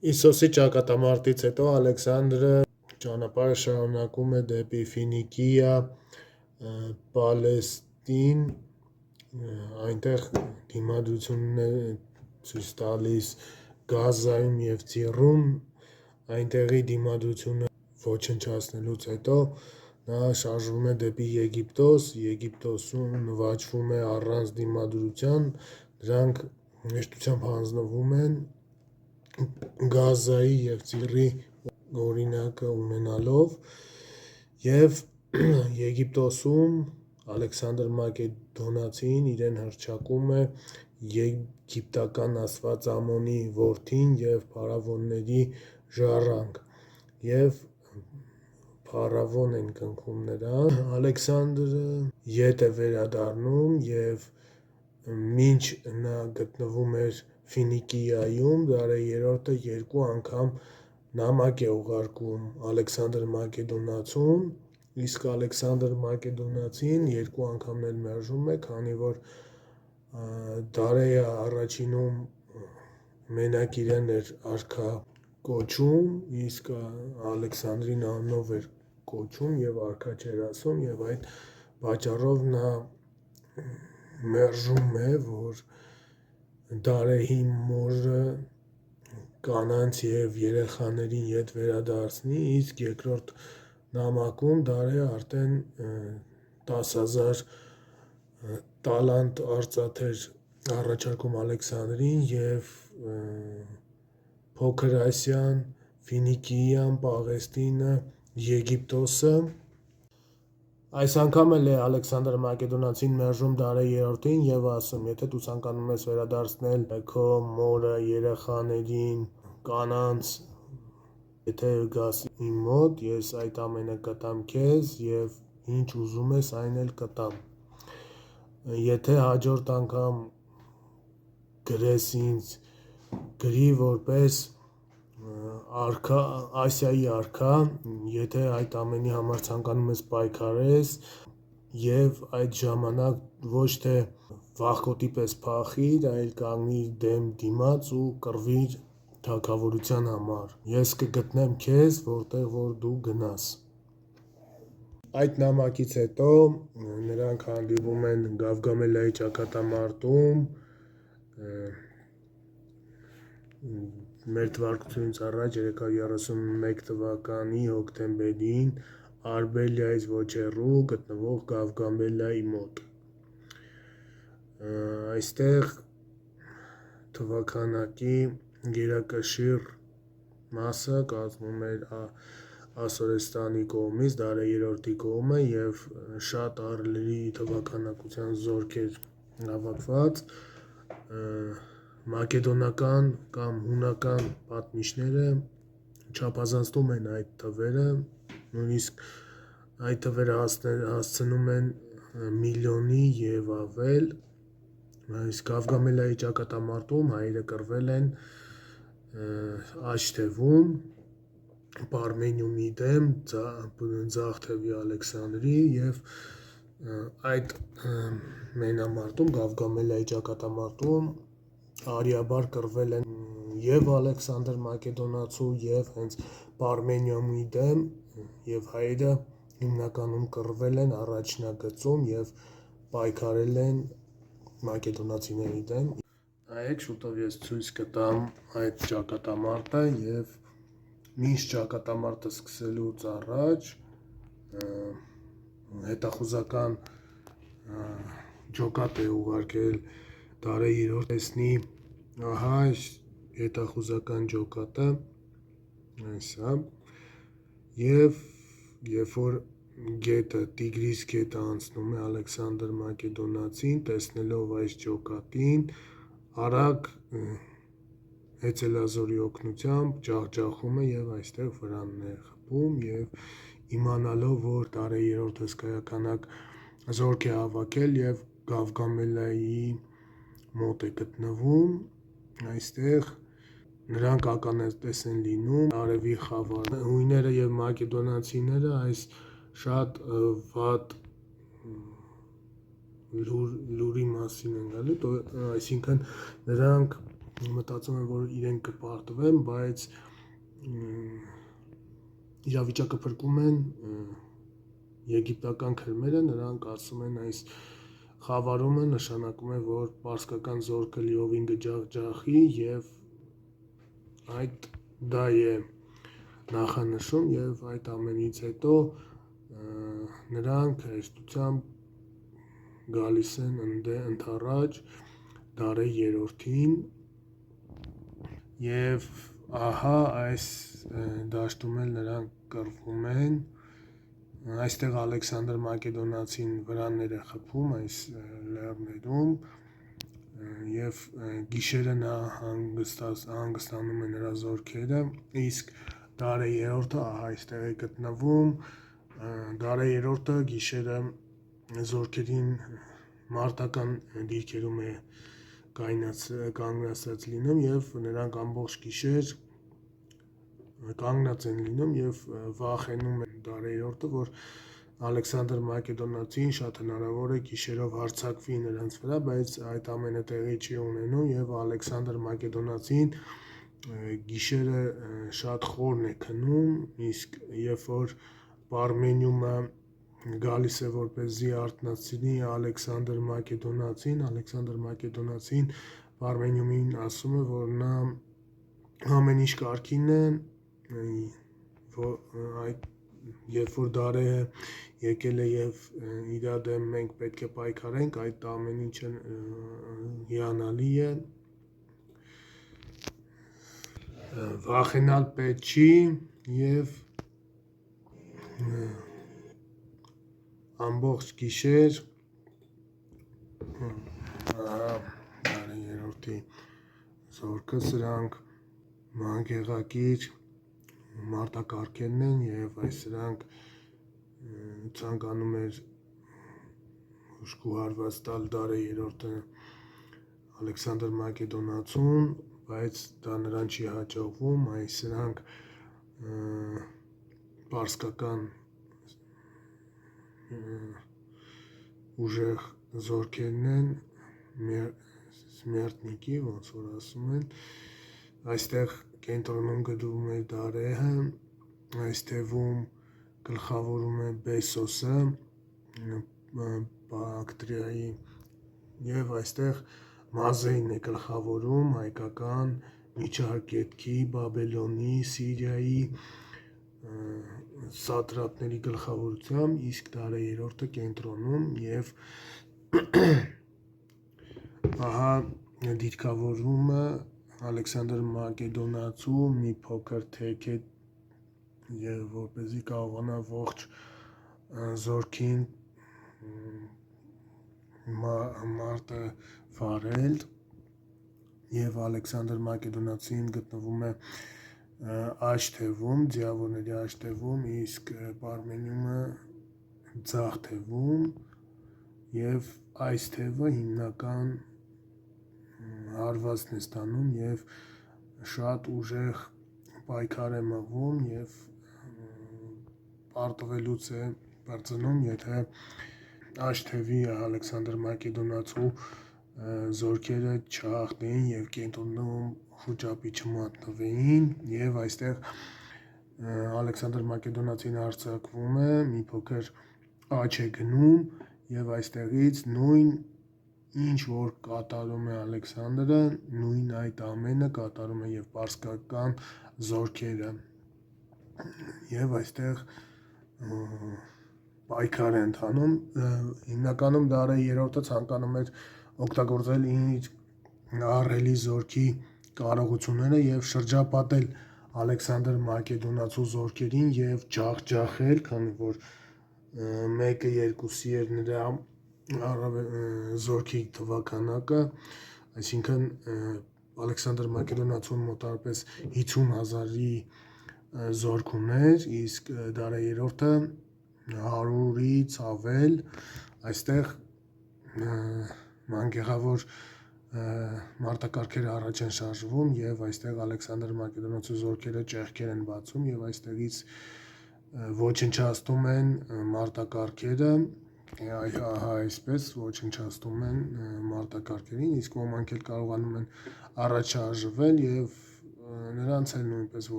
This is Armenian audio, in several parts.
Իսոսի ճակատամարտից հետո Ալեքսանդրը ճանապարհը շարունակում է դեպի Ֆինիկիա, Պալեստին, այնտեղ դիմադրություններ ցույց տալիս Գազայում և Ծիռում, այնտեղի դիմադրությունը ոչնչացնելուց հետո նա շարժվում է դեպի Եգիպտոս, Եգիպտոսում նվաճվում է առանց դիմադրության, դրանք հեշտությամբ հանձնվում են Գազայի և Ծիռի օրինակը ունենալով և Եգիպտոսում Ալեքսանդր Մակեդոնացին իրեն հռչակում է եգիպտական աստված Ամոնի որդին և փարավոնների ժառանգ և փարավոն են կնքում նրան, Ալեքսանդրը ետ է վերադառնում և մինչ նա գտնվում էր Ֆինիկիայում, Դարեհ III-ը երկու անգամ նամակ է ուղարկում Ալեքսանդր Մակեդոնացուն, իսկ Ալեքսանդր Մակեդոնացին երկու անգամն էլ մերժում է, քանի որ Դարեհը առաջինում մենակ իրեն էր արքա կոչում, իսկ Ալեքսանդրին անունով էր կոչում և արքա չէր ասում և այդ պատճառով նա մերժում է, որ Դարեհի մորը կանանց և երեխաներին ետ վերադարձնի, իսկ երկրորդ նամակում Դարեհը արդեն 10,000 տալանտ արծաթ էր առաջարկում Ալեքսանդրին և Փոքր Ասիան, Ֆինիկիան, Պաղեստինը, Եգիպտոսը։ Այս անգամ էլ է Ալեքսանդր Մակեդոնացին մերժում Դարեհ III-ին և ասում. եթե դու ցանկանում ես վերադարձնել քո մորը, երեխաներին, կանանց, եթե գաս իմ մոտ, ես այդ ամենը կտամ քեզ և ինչ ուզում ես այն էլ կտամ, եթե հաջորդ անգամ գրես ինձ գրի որպես Ասիայի արքա, եթե այդ ամենի համար ցանկանում ես պայքարես և այդ ժամանակ ոչ թե վախկոտի պես փախիր, այլ կանգնիր դեմ դիմաց ու կռվիր թագավորության համար, ես կգտնեմ քեզ որտեղ որ դու գնաս։ Այդ նամակից հետո նրանք հանդիպում են Գավգամելիայի ճակատամարտում, մ.թ.ա. 331 թվականի հոկտեմբերին Արբելիայից ոչ հեռու գտնվող Գավգամելիայի մոտ։ Այստեղ թվաքանակի գերակշիռ մասը կազմում էր Ասորստանի կողմից Դարեհ III-ի կողմը և շատ ահռելի թվաքանակության զորք էր հավաքված, մակեդոնական կամ հունական պատմիչները չափազանցնում են այդ թվերը, նույնիսկ այդ թվերը հասցնում են միլիոնի և ավել, իսկ Գավգամելիայի ճակատամարտում հայերը կռվել են աջ թևում Պարմենիումի դեմ, ձախ թևի Ալեքսանդրի և այդ մենամարտում Գավգամելիայի ճակատամարտում արիաբար կռվել են և Ալեքսանդր Մակեդոնացու և հենց Պարմենիումի դեմ և հայերը հիմնականում կռվել են առաջնագծում և պայքարել են մակեդոնացիների դեմ։ Նայեք, շուտով ես ցույց կտամ այդ ճակատամարտը և մինչ ճակատամարտը սկսելուց առաջ հետախուզական ջոկատ է ուղարկել Դարեհ III-ը, տեսնի, ահա հետախուզական ջոկատը, այս է, և երբ որ գետը, Տիգրիս գետը անցնում է Ալեքսանդր Մակեդոնացին, տեսնելով այս ջոկատին, արագ հեծելազորի օգնությամբ ջախջախում է և այստեղ վրանն է խփում և իմանալով, որ Դարեհ III-ը հսկայականակ զորք է հավաքել և Գավգամելիայի մոտ է գտնվում, այստեղ նրանք ականատես են լինում արևի խավարի, հույները և մակեդոնացիները այս շատ վատ լուրի մասին են գալու, այսինքն նրանք մտածում են, որ իրենք կպարտվեն, բայց իրավիճակը փրկում են եգիպտական քրմերը, նրանք ասում են այս խավարումը նշանակում է, որ պարսկական զորքը լիովին կջախջախի եւ այդ դա է նախանշում եւ այդ ամենից հետո նրանք հեշտությամբ գալիս են ընդառաջ դարե երրորդին եւ ահա այս դաշտում էլ նրանք կռվում են այստեղ Ալեքսանդր Մակեդոնացին վրաններ է խփում այս լեռներում եւ գիշերը նա հանգստանում է նրա զորքերը իսկ դարե երրորդը ահա այստեղ է գտնվում դարե երրորդը գիշերը զորքերին մարտական դիրքերում է կանգնած լինում եւ նրանք ամբողջ գիշեր կանգնած են լինում եւ վախենում են դարե երրորդը որ Ալեքսանդր Մակեդոնացին շատ հնարավոր է գիշերով հարձակվի նրանց վրա բայց այդ ամենը տեղի չի ունենում եւ Ալեքսանդր Մակեդոնացին գիշերը շատ խորն է քնում իսկ երբ որ Պարմենիումը գալիս է որպեսզի արթնացնի Ալեքսանդր Մակեդոնացին Պարմենիումին ասում է որ նա ամեն ինչ կարգին է երբ որ դարեը եկել է եւ իրա դեմ մենք պետք է պայքարենք այդ ամեն ինչը հիանալի է վախենալ պետք չի եւ ամբողջ գիշեր դարե երրորդի զորքը սրանք մանկեղակիր մարտակարգերն են եւ այս սրանք ցանկանում էր ուշքու հարված տալ դարե երրորդը Ալեքսանդր Մակեդոնացուն բայց դա նրան չի հաջողվում այս սրանք պարսկական ուժեղ զորքերն են Սմերտնիկի ոնց որ ասում են այստեղ կենտրոնում գտնվում է դարեհը այս թվում գլխավորում է Բեսոսը Բակտրիայի եւ այստեղ Մազեին է գլխավորում հայկական միջարկետքի Բաբելոնի Սիրիայի սատրապների գլխավորությամբ իսկ դարե երրորդը կենտրոնում եւ ահա դիրքավորումը Ալեքսանդր Մակեդոնացու մի փոքր թեքետ եւ որպեսզի կարողանա ողջ զորքին մարտը վարել եւ Ալեքսանդր Մակեդոնացին գտնվում է աջ թևում ձիավորների աջ թևում իսկ Պարմենիումը ձախ թևում եւ այս թևը հիմնական հարվածն է ստանում եւ շատ ուժեղ պայքար է մղվում եւ պարտվելուց է բարձնում եթե աջ թևի Ալեքսանդր Մակեդոնացու զորքերը չհաղթեին եւ կենտրոնում խոճապի չմատնվեին եւ այստեղ Ալեքսանդր Մակեդոնացին հարձակվում է մի փոքր աջ է գնում եւ այստեղից նույն ինչ որ կատարում է Ալեքսանդրը նույն այդ ամենը կատարում է եւ պարսկական զորքերը եւ այստեղ պայքար է ընթանում հիմնականում դարե երրորդը ցանկանում էր օգտագործել իր ահռելի զորքի կարողությունները եւ շրջապատել Ալեքսանդր Մակեդոնացու զորքերին եւ ջախջախել քանի որ 1-2-ի էր նրա զորքի թվականակը այսինքն Ալեքսանդր Մակեդոնացուն մոտարպես 50,000-ի զորք ուներ իսկ դարե երրորդը 100-ից ավել այստեղ մանկեղավոր մարտակարգերը առաջ են շարժվում եւ այստեղ Ալեքսանդր Մակեդոնացու զորքերը ճեղքեր են բացում եւ այստեղից ոչնչացնում են մարտակարգերը այսպես ոչնչացնում են մարտակարգերին, իսկ ոմանք էլ կարողանում են առաջարժվել եւ նրանց էլ նույնպես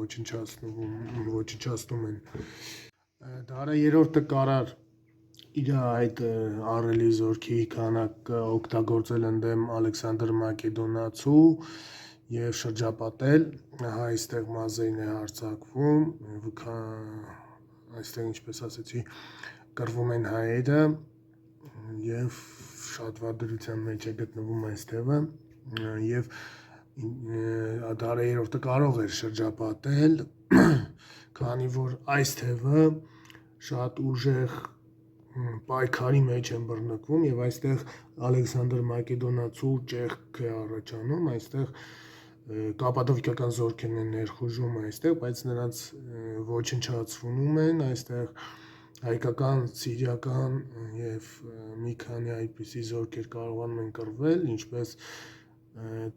ոչնչացնում են։ Դարը երրորդը կարար իր այդ ահռելի զորքի քանակը օգտագործել ընդդեմ Ալեքսանդր Մակեդոնացու եւ շրջապատել, ահա այստեղ մազերն է հարձակվում, այստեղ ինչպես ասեցի, կռվում են հայերը եւ շատ վատ դրության մեջ է գտնվում այս թևը եւ դարը երրորդը կարող էր շրջապատել, քանի որ այս թևը շատ ուժեղ պայքարի մեջ են բռնկվում եւ այստեղ Ալեքսանդր Մակեդոնացու ճեղք է առաջանում, այստեղ կապադովիկական զորքերն են ներխուժում այստեղ, բայց նրանց ոչնչացվում են, այստեղ հայկական, սիրիական եւ մի քանի այդպիսի զորքեր կարողանում են կռվել, ինչպես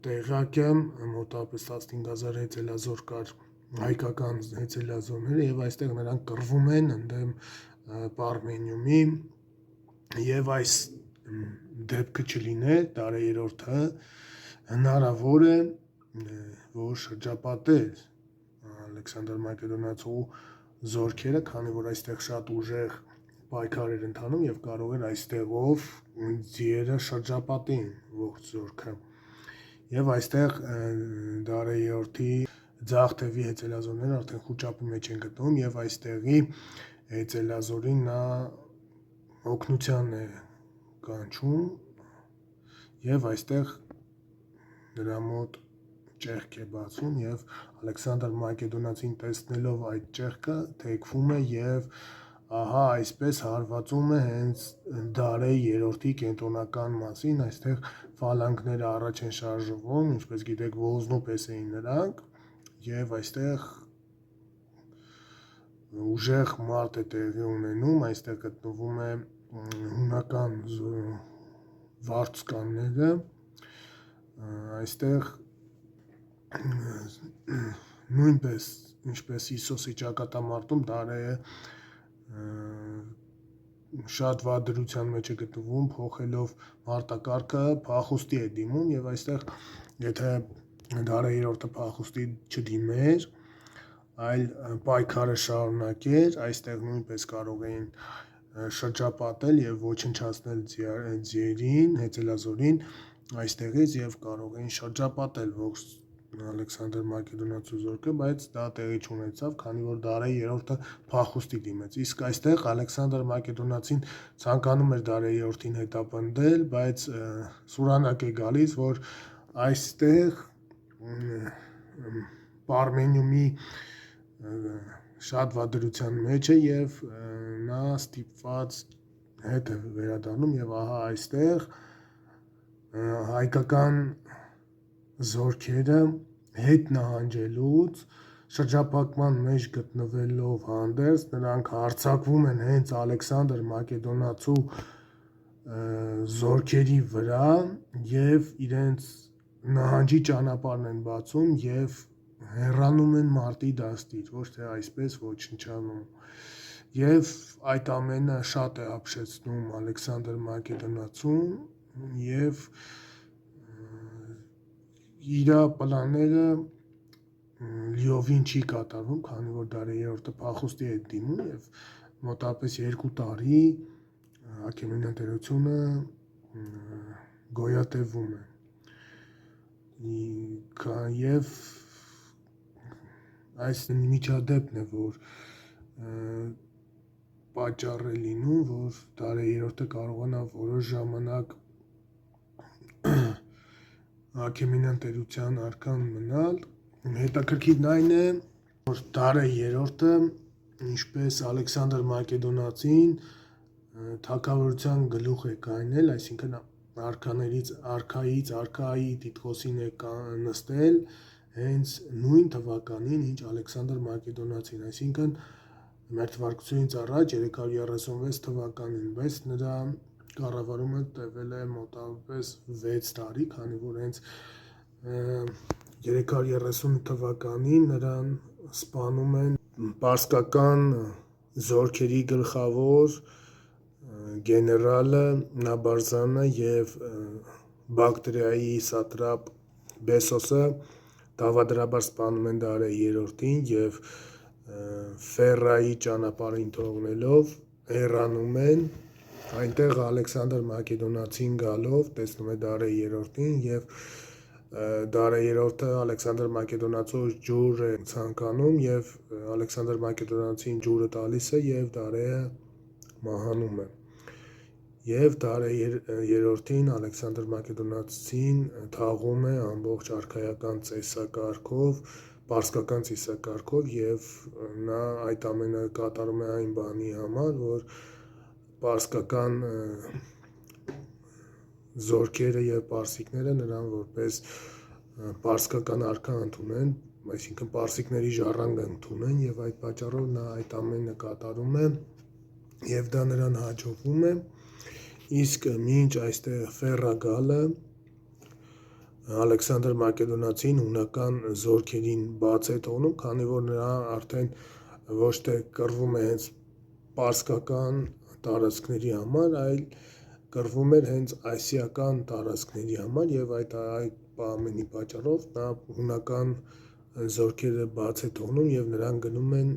տեղյակ եմ, մոտավորապես 15000 հեծելազոր կար հայկական հեծելազորները եւ այստեղ նրանք կռվում են ընդդեմ Պարմենիումի եւ այս դեպքը չլիներ, դարը երրորդը հնարավոր է, որ շրջապատեր Ալեքսանդր Մակեդոնացու զորքերը, քանի որ այստեղ շատ ուժեղ պայքար էր ընթանում եւ կարող էր այստեղով ձիերը շրջապատեին ողջ զորքը։ Եվ այստեղ դարը երրորդի ձախ թևի հեծելազորները արդեն խուճապի մեջ են գտնվում եւ այստեղի հեծելազորին նա օգնության է կանչում եւ այստեղ նրա մոտ ճեղք է բացում եւ Ալեքսանդր Մակեդոնացին տեսնելով այդ ճեղքը թեքվում է եւ ահա այսպես հարվածում է հենց դարը երրորդի կենտրոնական մասին, այստեղ ֆալանգները առաջ են շարժվում, ինչպես գիտեք ոզնու պես էին նրանք եւ այստեղ ուժեղ մարդ է տեղի ունենում, այստեղ գտնվում է հունական վարձկանները, այստեղ նույնպես ինչպես Իսոսի ճակատամարտում դարեը շատ վատ դրության մեջ է գտնվում, փոխելով մարտակարգը փախուստի է դիմում եւ այստեղ եթե դարը երրորդը փախուստի չդիմեր, այլ պայքարը շարունակեր, այստեղ նույնպես կարող էին շրջապատել եւ ոչնչացնել ձիերին, հեծելազորին այստեղից եւ կարող էին շրջապատել ողջ Ալեքսանդր Մակեդոնացու զորքը, բայց դա տեղի չունեցավ, քանի որ դարը երրորդը փախուստի դիմեց։ Իսկ այստեղ Ալեքսանդր Մակեդոնացին ցանկանում էր դարը երրորդին հետապնդել, բայց սուրանակ է գալիս, որ այստեղ Պարմենիումի շատ վատ դրության մեջ է եւ նա ստիպված հետ է վերադառնում եւ ահա այստեղ հայկական զորքերը հետ նահանջելուց շրջապատման մեջ գտնվելով հանդերձ նրանք հարձակվում են հենց Ալեքսանդր Մակեդոնացու զորքերի վրա եւ իրենց նահանջի ճանապարհն են բացում եւ հեռանում են մարտի դաստից, ոչ թե այսպես ոչնչանում։ Եվ այդ ամենը շատ է ապշեցնում Ալեքսանդր Մակեդոնացուն եւ իր պլանները լիովին չի կատարվում, քանի որ դարը երրորդը փախուստի է դիմում եւ մոտավորապես 2 տարի Աքեմենյան տերությունը գոյատևում է։ Եվ այս միջադեպն է, որ պատճառ է լինում, որ դարը երրորդը կարողանա որոշ ժամանակ Աքեմենյան տերության արքան մնալ։ Հետաքրքիրն այն է, որ դարը երրորդը, ինչպես Ալեքսանդր Մակեդոնացին, թագավորության գլուխ է կայնել, այսինքն արքայի տիտղոսին է նստել հենց նույն թվականին, ինչ Ալեքսանդր Մակեդոնացին, այսինքն մերթվարկությունից առաջ 336 թվականին, բայց նրա կառավարումը տևել է մոտավորապես 6 տարի, քանի որ հենց 330 թվականին նրան սպանում են պարսկական զորքերի գլխավոր գեներալը Նաբարզանը եւ Բակտրիայի սատրապ Բեսոսը դավադրաբար սպանում են Դարեհ երրորդին եւ Ֆերրայի ճանապարհին թողնելով հեռանում են, այնտեղ Ալեքսանդր Մակեդոնացին գալով տեսնում է Դարեհ երրորդին եւ Դարեհ երրորդը Ալեքսանդր Մակեդոնացու ջուր է ցանկանում եւ Ալեքսանդր Մակեդոնացին ջուրը տալիս է եւ Դարեհը մահանում է եւ Դարեհ երրորդին Ալեքսանդր Մակեդոնացին թաղում է ամբողջ արքայական ծեսակարգով, պարսկական ծիսակարգով եւ նա այդ ամենը կատարում է այն բանի համար, որ պարսկական զորքերը եւ պարսիկները նրան որպես պարսկական արքա ընդունեն, այսինքն պարսիկների ժառանգ ընդունեն եւ այդ պատճառով նա այդ ամենը կատարում է եւ դա նրան հաջողվում է, իսկ մինչ այստեղ Ֆերրա գալը Ալեքսանդր Մակեդոնացին հունական զորքերին բաց է թողնում, քանի որ նա արդեն ոչ թե կռվում է հենց պարսկական տարածքների համար, այլ կռվում էր հենց ասիական տարածքների համար եւ այդ ամենի պատճառով նա հունական զորքերը բաց է թողնում եւ նրանք գնում են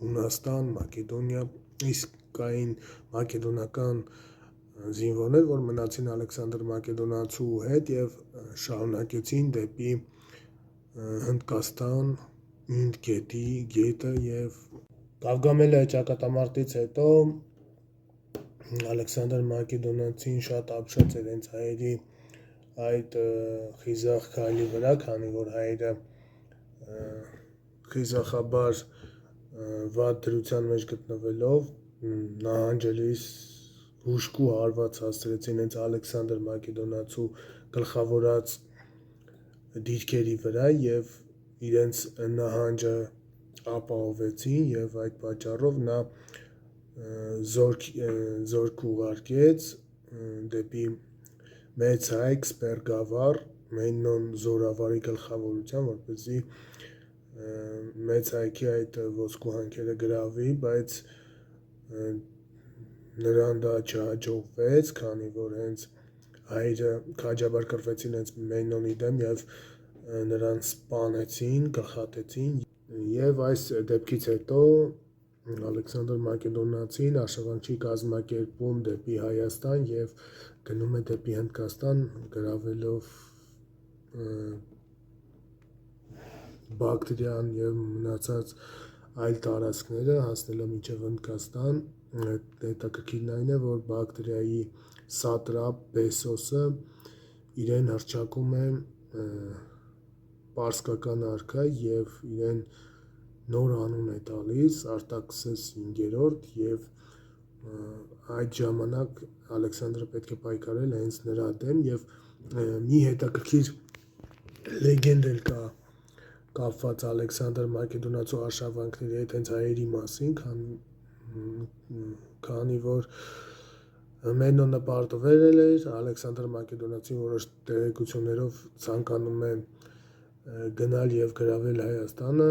Հունաստան, Մակեդոնիա, իսկ այն մակեդոնական զինվորներ, որ մնացին Ալեքսանդր Մակեդոնացու հետ եւ շարունակեցին դեպի Հնդկաստան, Ինդ գետը եւ Գավգամելիայի ճակատամարտից հետո Ալեքսանդր Մակեդոնացին շատ ապշած էր հենց հայերի այդ խիզախ քայլի վրա, քանի որ հայերը խիզախաբար վատ դրության մեջ գտնվելով նահանջելիս հուժկու հարված հասցրեցին հենց Ալեքսանդր Մակեդոնացու գլխավորած դիրքերի վրա եւ իրենց նահանջը ապահովեցին եւ այդ պատճառով նա զորք ուղարկեց դեպի մեծ հայք Սպերգավառ Մեննոն զորավարի գլխավորությամբ, որպեսզի մեծ հայքի այդ ոսկու հանքերը գրավի, բայց նրան դա չհաջողվեց, քանի որ հենց հայերը քաջաբար կռվեցին հենց Մեննոնի դեմ եւ նրան սպանեցին, գլխատեցին եւ այս դեպքից հետո Ալեքսանդր Մակեդոնացին արշավանքի կազմակերպում դեպի Հայաստան եւ գնում է դեպի Հնդկաստան գրավելով Բակտրիան եւ մնացած այլ տարածքները հասնելով մինչեւ Հնդկաստան հետաքրքիրն այն է որ Բակտրիայի սատրապ Բեսոսը իրեն հռչակում է պարսկական արքա եւ իրեն նոր անուն է տալիս Արտաքսես 5-րդ եւ այդ ժամանակ Ալեքսանդրը պետք է պայքարել հենց նրա դեմ եւ մի հետաքրքիր լեգենդ էլ կա կապված Ալեքսանդր Մակեդոնացու արշավանքների հետ հենց հայերի մասին, քանի որ Մեննոնը պարտվել էր Ալեքսանդր Մակեդոնացին որոշ տեղեկություններով ցանկանում է գնալ եւ գրավել Հայաստանը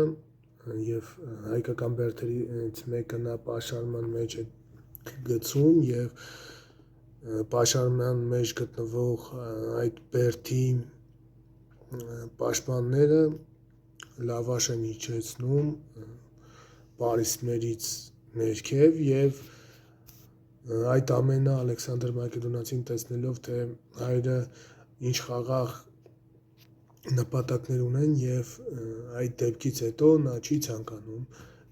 եւ հայկական բերդերից մեկը նա պաշարման մեջ է գցում եւ պաշարման մեջ գտնվող այդ բերդի պաշտպանները լավաշ են իջեցնում Պարիսներից ներքև եւ այդ ամենը Ալեքսանդր Մակեդոնացին տեսնելով թե հայերը ինչ խաղաղ նպատակներ ունեն եւ այդ դեպքից հետո նա չի ցանկանում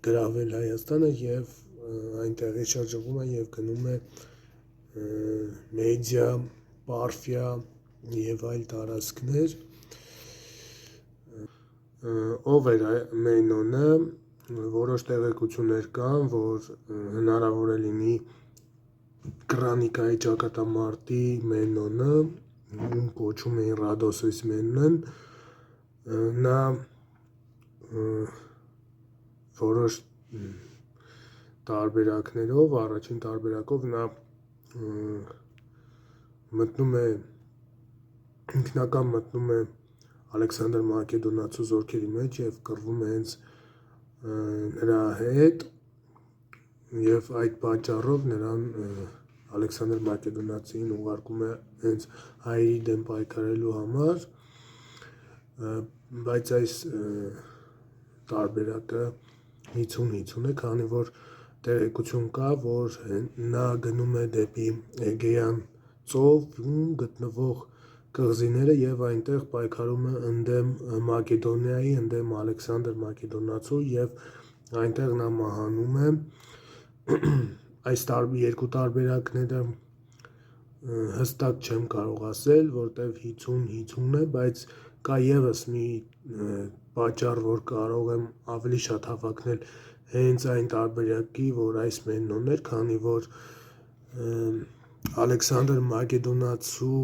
գրավել Հայաստանը եւ այնտեղի շրջվում է եւ գնում է Մեդիա, Պարֆիա եւ այլ տարածքներ ով էր Մենոնը որոշ տեղեկություններ կան որ հնարավոր է լինի Կրանիկայի ճակատամարտի Մենոնը ում կոչում էին Ռադոսես Մեննոն նա որոշ տարբերակներով առաջին տարբերակով նա մտնում է ինքնական մտնում է Ալեքսանդր Մակեդոնացու զորքերի մեջ եւ կռվում է հենց նրա հետ Եվ այդ պատճառով նրան Ալեքսանդր Մակեդոնացին ուղարկում է հենց հայերի դեմ պայքարելու համար, բայց այս տարբերակը 50-50 է, քանի որ տեղեկություն կա, որ նա գնում է դեպի Էգեյան ծովում գտնվող կղզիները եւ այնտեղ պայքարում է ընդդեմ Մակեդոնիայի, ընդդեմ Ալեքսանդր Մակեդոնացու եւ այնտեղ նա մահանում է։ Այս երկու տարբերակները հստակ չեմ կարող ասել, որտեվ 50-50 է, բայց կա եւս մի պատճառ, որ կարող եմ ավելի շատ հավակնել հենց այն տարբերակի, որ այս Մեննոն էր, քանի որ Ալեքսանդր Մակեդոնացու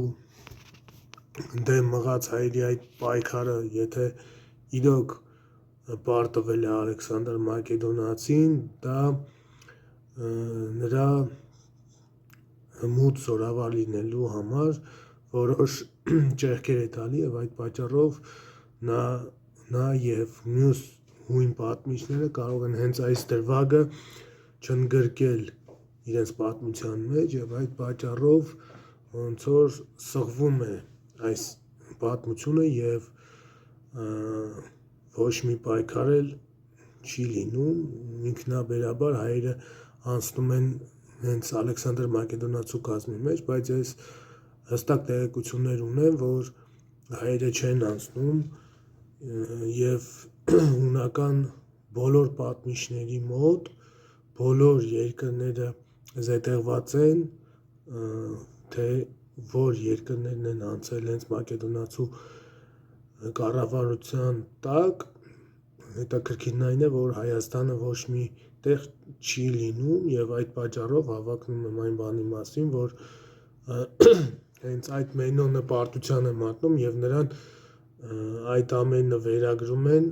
դեմ մղած հայերի այդ պայքարը, եթե իրոք պարտվել է Ալեքսանդր Մակեդոնացին, դա նրա հմուտ զորավար լինելու համար որոշ ճեղքեր է տալի եւ այդ պատճառով նա եւ մյուս հույն պատմիչները կարող են հենց այս դրվագը չընդգրկել իրենց պատմության մեջ եւ այդ պատճառով ոնց որ սղվում է այս պատմությունը եւ ոչ մի պայքար էլ չի լինում, ինքնաբերաբար հայերը անցնում են հենց Ալեքսանդր Մակեդոնացու կազմի մեջ, բայց ես հստակ տեղեկություններ ունեմ, որ հայերը չեն անցնում եւ հունական բոլոր պատմիչների մոտ բոլոր երկրները զետեղված են, թե որ երկրներն են անցել հենց Մակեդոնացու կառավարության տակ, հետաքրքիրն այն է, որ Հայաստանը ոչ մի տեղ չի լինում եւ այդ պատճառով հավակնում եմ այն բանի մասին, որ հենց այդ Մեննոնը պարտության է մատնում եւ նրան այդ ամենը վերագրում են,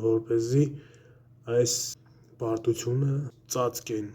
որպեսզի այս պարտությունը ծածկեն